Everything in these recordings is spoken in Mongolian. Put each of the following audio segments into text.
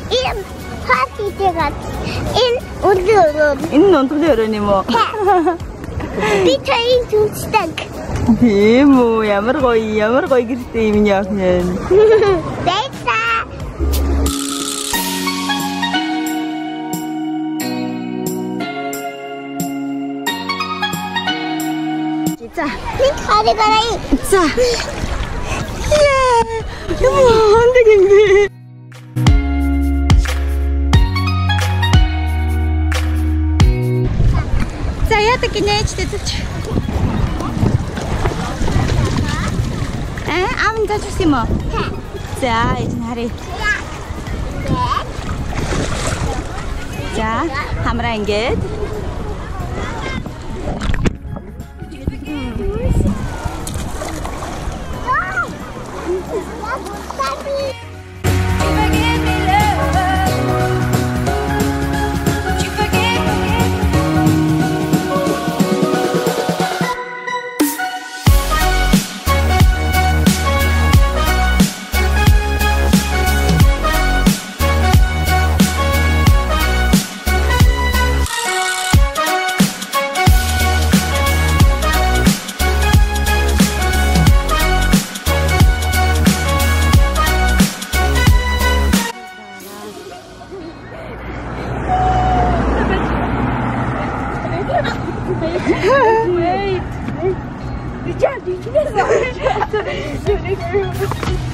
Энэ патитэйгат энэ өндөр. Энэ өндөр өрөөний мө. Би тань зүсдэг. Тийм үү, ямар гоё гэртэй юм яах юм. Бэйса. За, нэг хараагаа. за. Юм ондаг юм бэ. За, яадаг гинэж тэзэж. Аавн зачсан юм уу? За, энэ харъя. За, хамраа ингээд.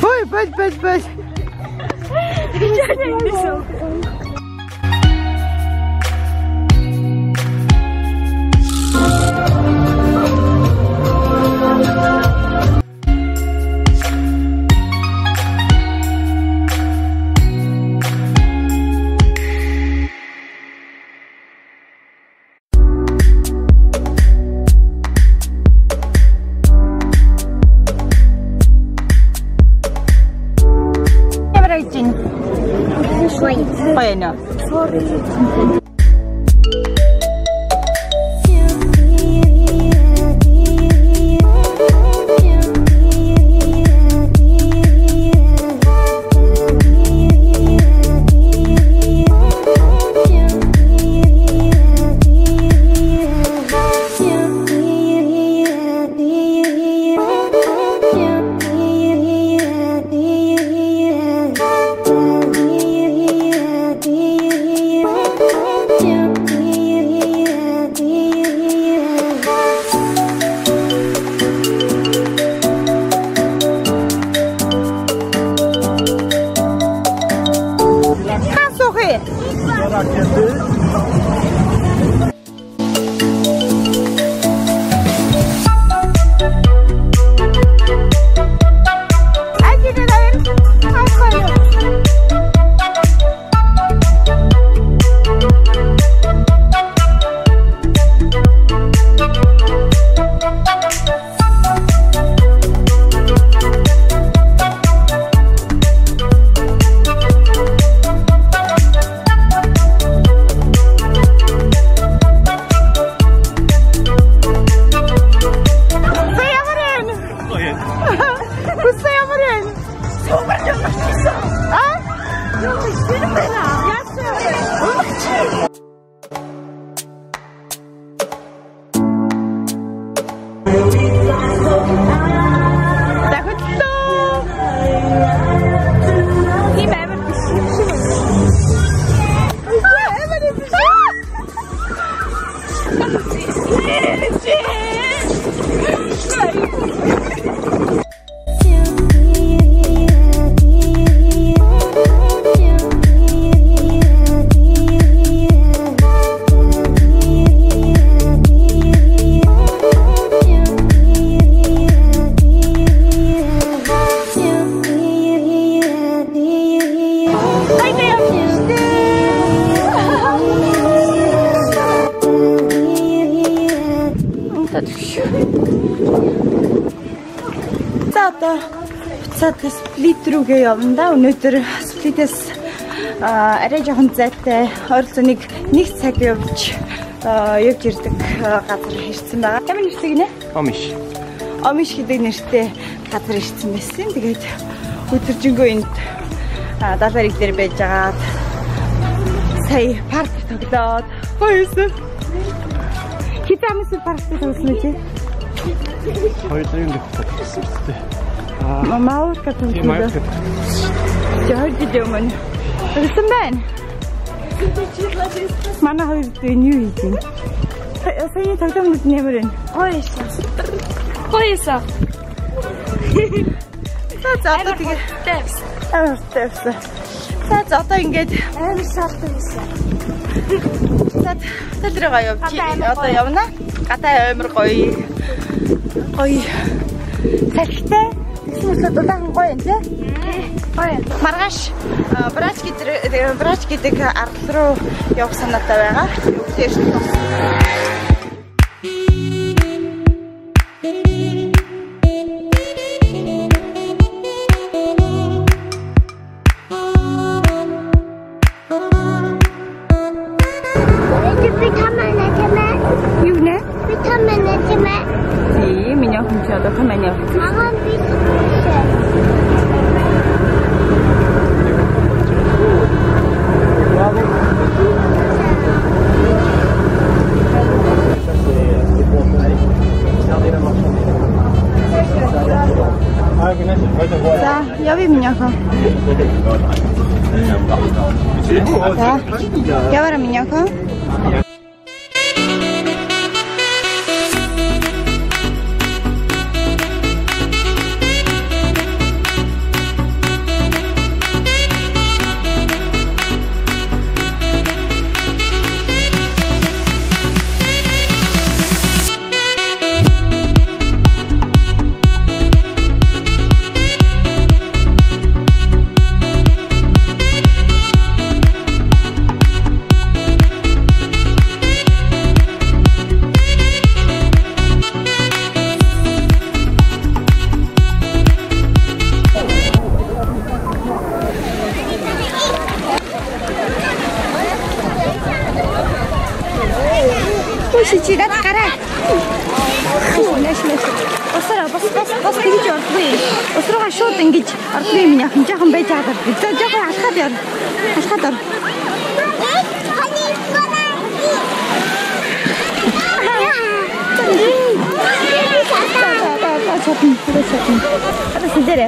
Бой. Bueno. буцаад сплит рүүгээ явна да. Өнөөдөр сплитээс арай жоохон зайтай ойролцоог 1 цаг явж ирдэг газар ирсэн байгаа. Ямар нэртэй гинэ? Омиш. Омиш гэдэг нэртэй газар ирсэн байсан. Тэгээд өдөржингөө энд Далбарыг дээр байж байгаа. Сая парк тоглоод хоёрсон. Хитамс парк тоглосон чи? Хоёрын гэсэн үстэй. Мамаа гэдэг юм. Яагаад юм бэ? Тэгсэн байна. Манай хоёрын юу хийх юм? Сая тоглоомд нэмэрэн. Хоёрсон. За одоо тэгээ Тэвс. За одоо ингээд амар шаардсан байсан. За талраа явж одоо явна. Гадаа амар гоё. Салхитай. Эсвэл удаан гоё юм тий? Гоё. Маргааш брач гэдэг арал руу явах санаатай байгаа. Өвлөөр шүү. Яви меня ха. Да. Явара меня ха. Сичигат караа. Нэш. Бас тэгж ордгүй. Усрууга шууд ингэж ордгүй минь яхан жоохон байж байгаа. За жоохон алхаад яа. Алхаад ор. Хата сидэрэ.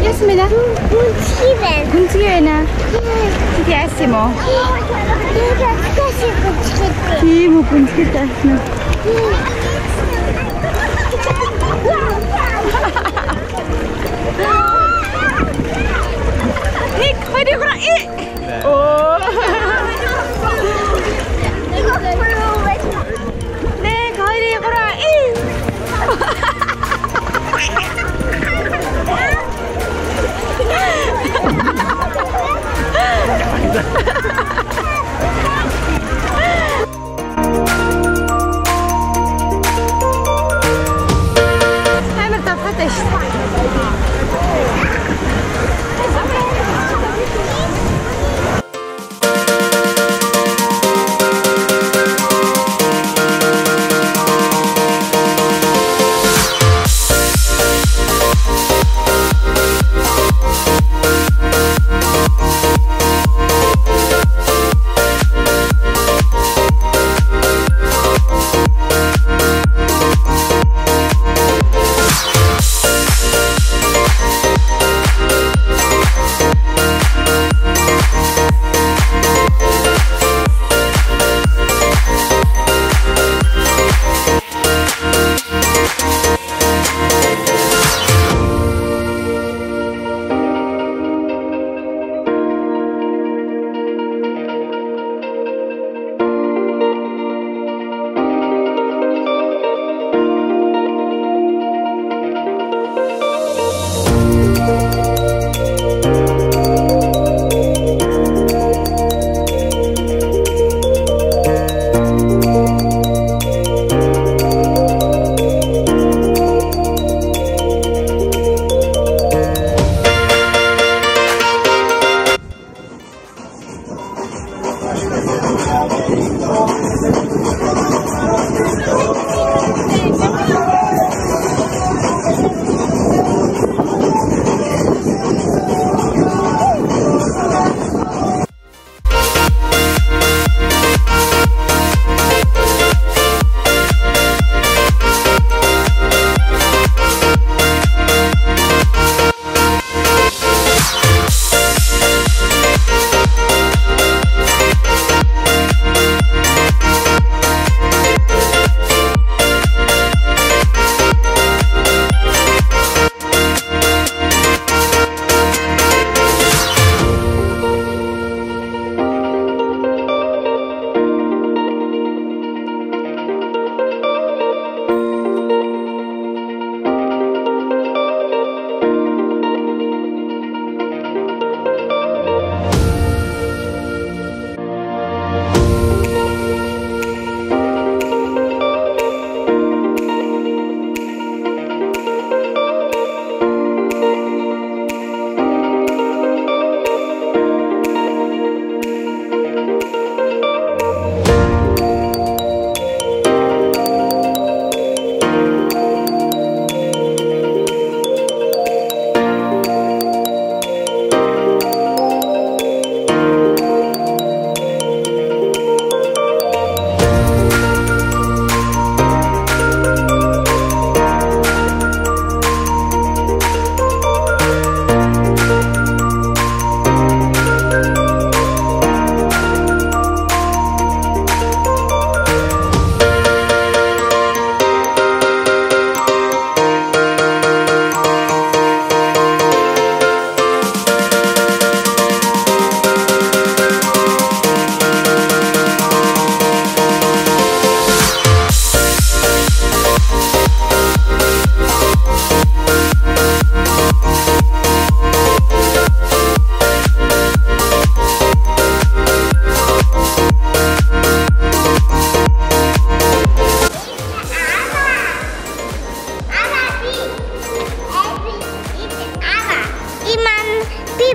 Ясмина, гүнзгий байна. Яасан юм уу? Тийм үү, гүнзгий таасан. Ник, ходи гра. Оо. Ник, ходи гра.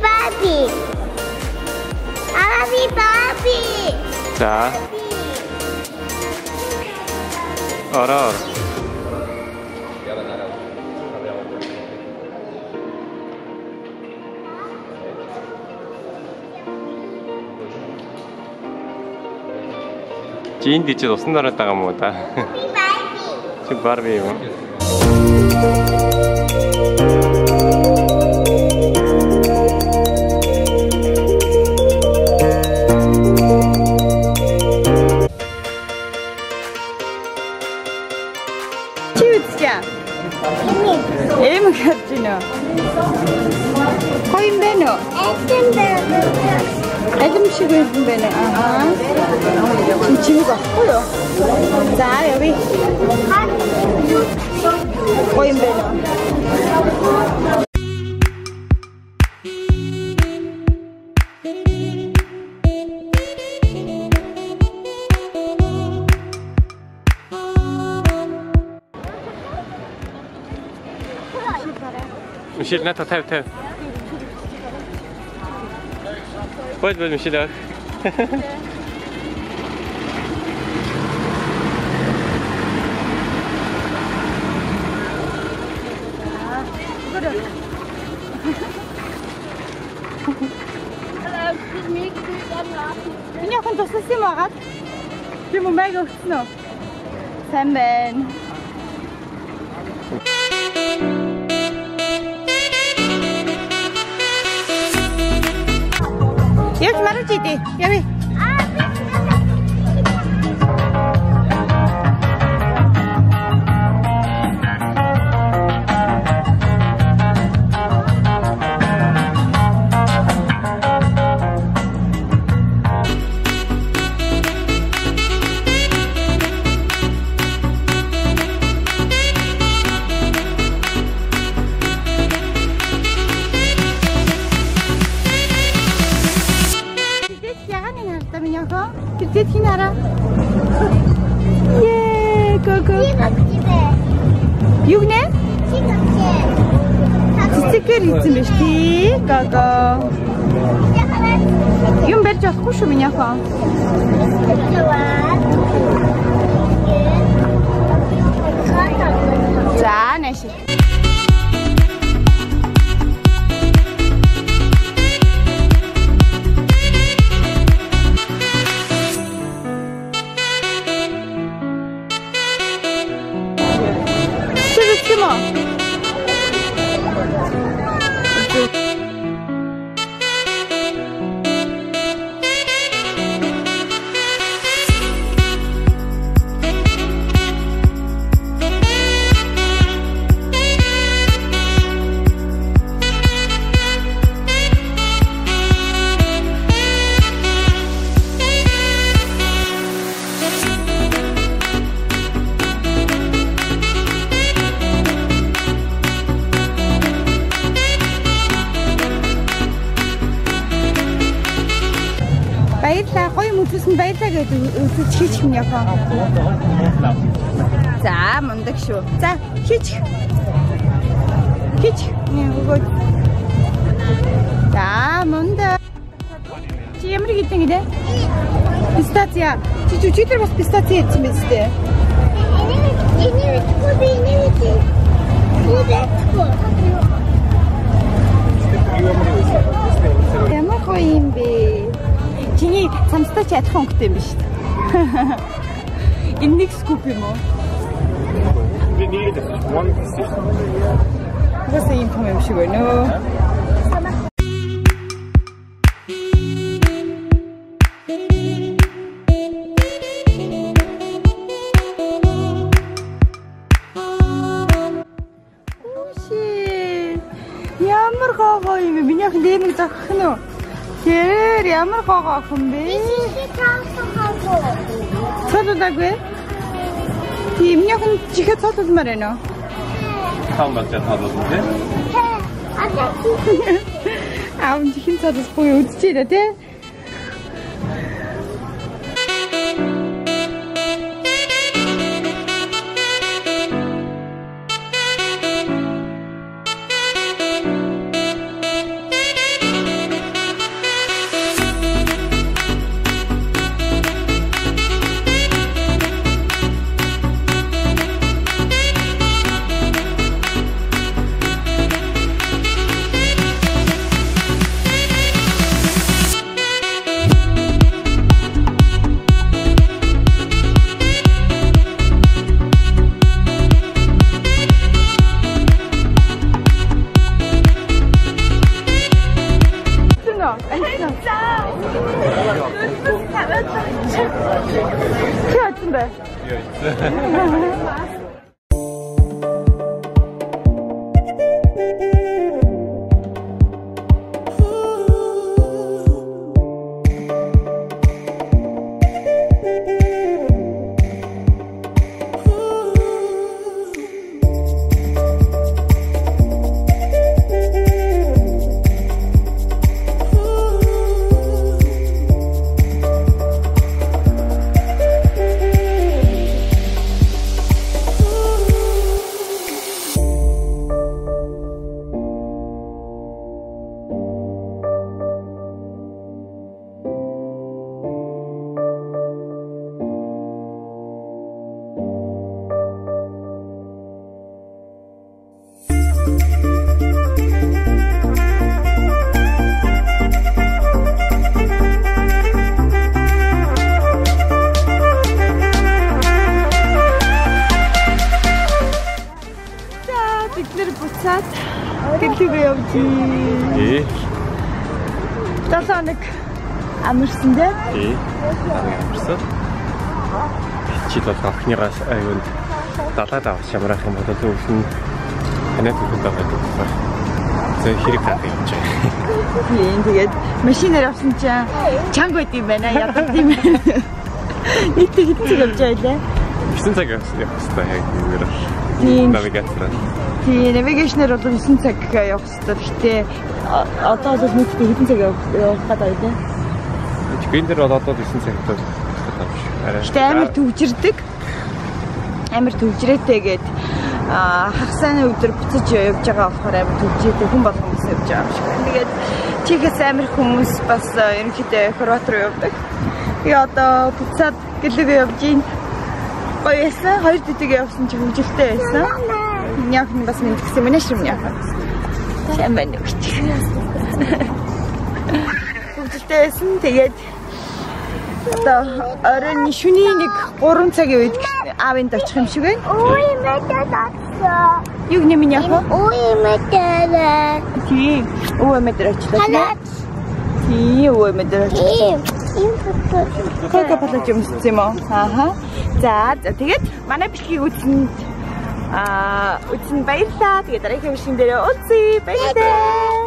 바비. 아비 바비. 자, 알아. Chín thì chưa sinh ra tao một ta. Chứ Barbie mà. Chiutzia. Em 같지나. 거인 배너. 애좀 쉬고 있는 배는 아하. 지금 짐이 없고요. 자 여기 거인 배너. Mishit na theo theo. Quét bên Mishit ơi. Minha quando você se morre, de um mega não. Também. 여기 말하지 여기. Dit Hinara. 예, 고고. 육네? 스티커 있으면시 고고. юм барьж болохгүй шүү миний охин. За, нэши. Баярлалаа. Гоё мөдөсөн баярлалаа гэдэг үсэж хийчих юм яхаа. За, мундаг шүү. За, хийчих. Хийчих. Нэг. За, мундаг. Чи ямар гэдэг юм бэ? Пистация. Чи өчигдөр бас пистаци хийсэн биз дээ. Ямар гоё юм бэ? Чиний цамцтай ч адилхан өнгөтэй юм биш үү? Энэ нэг скуп юм уу? We need one position. Бас юм том юм шиг байна уу? Ямар гоо юм бэ? Миний охин дэмэг зогсох нь уу? Тэр ямар гоо охин бэ? Цолоогүй. Тийм нэг хүн чихээ цолоомор байна уу? Таан багтаа цолоомор тий? Аав чихэн цолоос буюу үдчихээ тий? Аяа. Яасан бэ? Гэлүүгээ явжээ. 7 хоног амарсан дээ. Тий. Амарсан. Чи бол охиныгаас аюунд далаад авч ямрах юм бол зөвхөн танай төлөв байгаа. Зэ хэрэг таах юм чи. Тийм тэгээд машинаар авсан чинь чанга байд юм байна. Яддаг юм байна. Нэг хэцүү явж байлаа. 9 цаг явсан яг зүгээр. Тийм. Навигатор. Тийм, навигашнэр бол 9 цаг явах хэрэгтэй. Гэхдээ одоо бол нийтдээ хэдэн цаг явах гэдэг вэ? Биндэр бол одоо 9 цаг явах. Гэхдээ амар төвжирдэг. Амар төвжрээтэйгээд хагасны өдөр буцаж явж байгаа болохоор амар төвжирдэг хүн болгон бас явж байгаа юм шиг байна. Тэгээд чигээс амар хүмүүс бас ерөнхийдөө Хорват руу явдаг. Тэгээ одоо буцаад гэлээгээ явж ийн. Гоёсэн 2 дэдэг явсан чи хөвжөлтэй байсан. Яг нь бас минь гэсэн мэнэ шим яах вэ? Шамбан өгч. Хөвжөлтэй байсан. Тэгээд одоо оройн шөнийн нэг 3 цагийн үед аавынд очих юм шиг байна. Ой, мэдээд очсон. Юу нэмэн яах вэ? Ой, мэдээд. Тийм. Өө мэдэр очлоо. Тийм, өө мэдэр очлоо. Кого палаж юмсан юм уу? Ааха. За тэгээд манай бичлэгийг үзсэнд үзсэн баярлалаа. Тэгээд дараагийн бичлэгэн дээр уулзъя. Баярлалаа.